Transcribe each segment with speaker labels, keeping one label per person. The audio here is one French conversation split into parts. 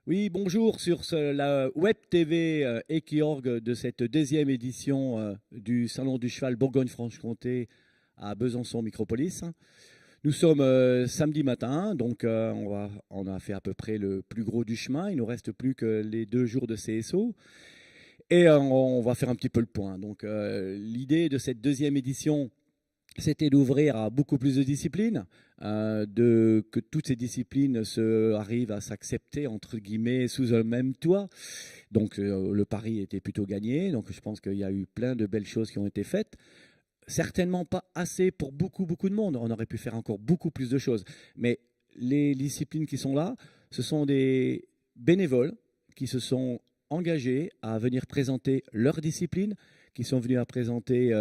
Speaker 1: Oui, bonjour sur la web TV Equiorg de cette deuxième édition du Salon du Cheval Bourgogne-Franche-Comté à Besançon Micropolis. Nous sommes samedi matin, donc on a fait à peu près le plus gros du chemin. Il nous reste plus que les 2 jours de CSO et on va faire un petit peu le point. Donc l'idée de cette deuxième édition, c'était d'ouvrir à beaucoup plus de disciplines, que toutes ces disciplines arrivent à s'accepter, entre guillemets, sous un même toit. Donc le pari était plutôt gagné, donc je pense qu'il y a eu plein de belles choses qui ont été faites. Certainement pas assez pour beaucoup, beaucoup de monde. On aurait pu faire encore beaucoup plus de choses. Mais les disciplines qui sont là, ce sont des bénévoles qui se sont engagés à venir présenter leur discipline, qui sont venus à présenter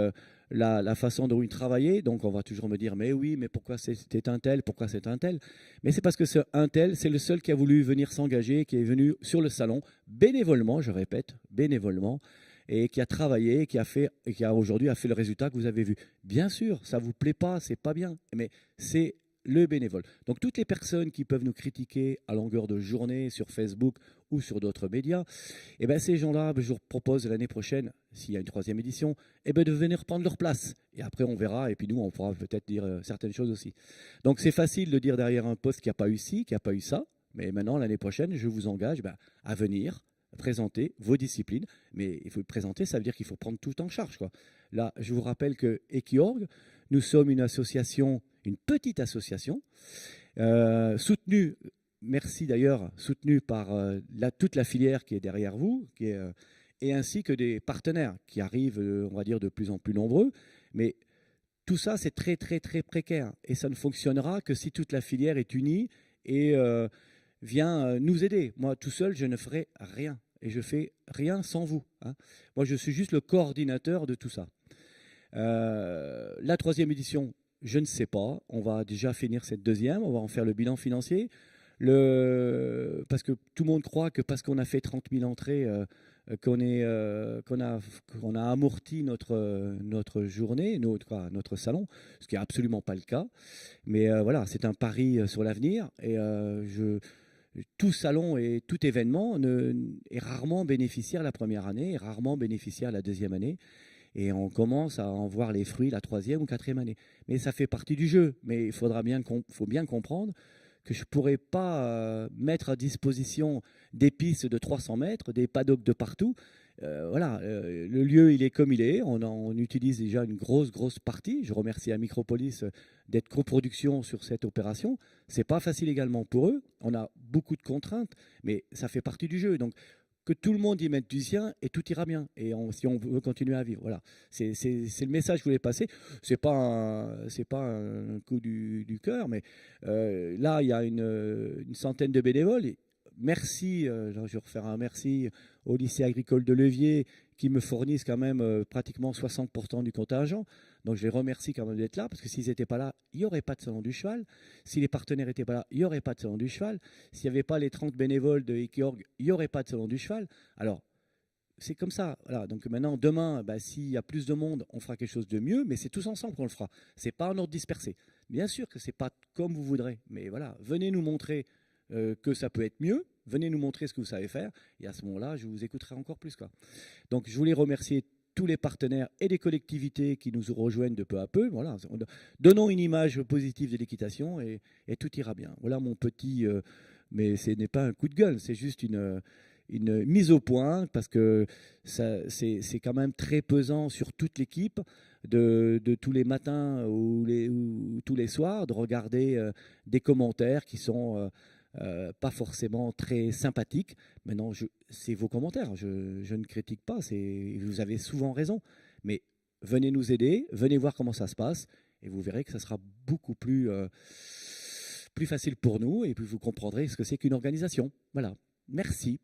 Speaker 1: la façon dont ils travaillaient. Donc on va toujours me dire, mais oui, mais pourquoi c'était un tel, pourquoi c'est un tel. Mais c'est parce que ce un tel, c'est le seul qui a voulu venir s'engager, qui est venu sur le salon bénévolement, je répète, bénévolement, et qui a travaillé, et qui a aujourd'hui a fait le résultat que vous avez vu. Bien sûr, ça vous plaît pas, c'est pas bien, mais c'est le bénévole. Donc toutes les personnes qui peuvent nous critiquer à longueur de journée sur Facebook ou sur d'autres médias, eh ben ces gens-là, je vous propose l'année prochaine, s'il y a une troisième édition, eh ben de venir prendre leur place. Et après on verra, et puis nous on pourra peut-être dire certaines choses aussi. Donc c'est facile de dire derrière un poste qu'il n'y a pas eu ci, qu'il n'y a pas eu ça, mais maintenant l'année prochaine, je vous engage à venir présenter vos disciplines. Mais il faut le présenter, ça veut dire qu'il faut prendre tout en charge, quoi. Là, je vous rappelle que Equiorg, nous sommes une association, une petite association, soutenue, merci d'ailleurs, soutenue par toute la filière qui est derrière vous, et ainsi que des partenaires qui arrivent, on va dire, de plus en plus nombreux. Mais tout ça, c'est très, très, très précaire. Et ça ne fonctionnera que si toute la filière est unie et vient nous aider. Moi, tout seul, je ne ferai rien. Et je fais rien sans vous, hein. Moi, je suis juste le coordinateur de tout ça. La troisième édition, je ne sais pas. On va déjà finir cette deuxième. On va en faire le bilan financier. Parce que tout le monde croit que parce qu'on a fait 30 000 entrées, qu'on a amorti notre journée, notre salon, ce qui n'est absolument pas le cas. Mais voilà, c'est un pari sur l'avenir. Et tout salon et tout événement est rarement bénéficiaire la première année, est rarement bénéficiaire la deuxième année. Et on commence à en voir les fruits la troisième ou quatrième année. Mais ça fait partie du jeu. Mais il faut bien comprendre que je ne pourrais pas mettre à disposition des pistes de 300 mètres, des paddocks de partout. Voilà, le lieu, il est comme il est. On utilise déjà une grosse, grosse partie. Je remercie à Micropolis d'être coproduction sur cette opération. C'est pas facile également pour eux. On a beaucoup de contraintes, mais ça fait partie du jeu. Donc, que tout le monde y mette du sien et tout ira bien. Et si on veut continuer à vivre, voilà. C'est le message que je voulais passer. C'est pas un coup du cœur, mais là, il y a une centaine de bénévoles. Et merci, je vais refaire un merci au lycée agricole de Levier qui me fournissent quand même pratiquement 60% du contingent. Donc je les remercie quand même d'être là, parce que s'ils n'étaient pas là, il n'y aurait pas de salon du cheval. Si les partenaires n'étaient pas là, il n'y aurait pas de salon du cheval. S'il n'y avait pas les 30 bénévoles de Equiorg, il n'y aurait pas de salon du cheval. Alors, c'est comme ça. Voilà. Donc maintenant, demain, s'il y a plus de monde, on fera quelque chose de mieux, mais c'est tous ensemble qu'on le fera. C'est pas en ordre dispersé. Bien sûr que c'est pas comme vous voudrez, mais voilà, venez nous montrer que ça peut être mieux. Venez nous montrer ce que vous savez faire, et à ce moment-là, je vous écouterai encore plus, quoi. Donc, je voulais remercier tous les partenaires et les collectivités qui nous rejoignent de peu à peu. Voilà, donnons une image positive de l'équitation et tout ira bien. Voilà mon petit, mais ce n'est pas un coup de gueule, c'est juste une mise au point, parce que c'est quand même très pesant sur toute l'équipe de tous les matins ou tous les soirs de regarder des commentaires qui sont pas forcément très sympathiques. Maintenant, c'est vos commentaires, je ne critique pas, vous avez souvent raison, mais venez nous aider, venez voir comment ça se passe, et vous verrez que ça sera beaucoup plus facile pour nous, et puis vous comprendrez ce que c'est qu'une organisation. Voilà, merci.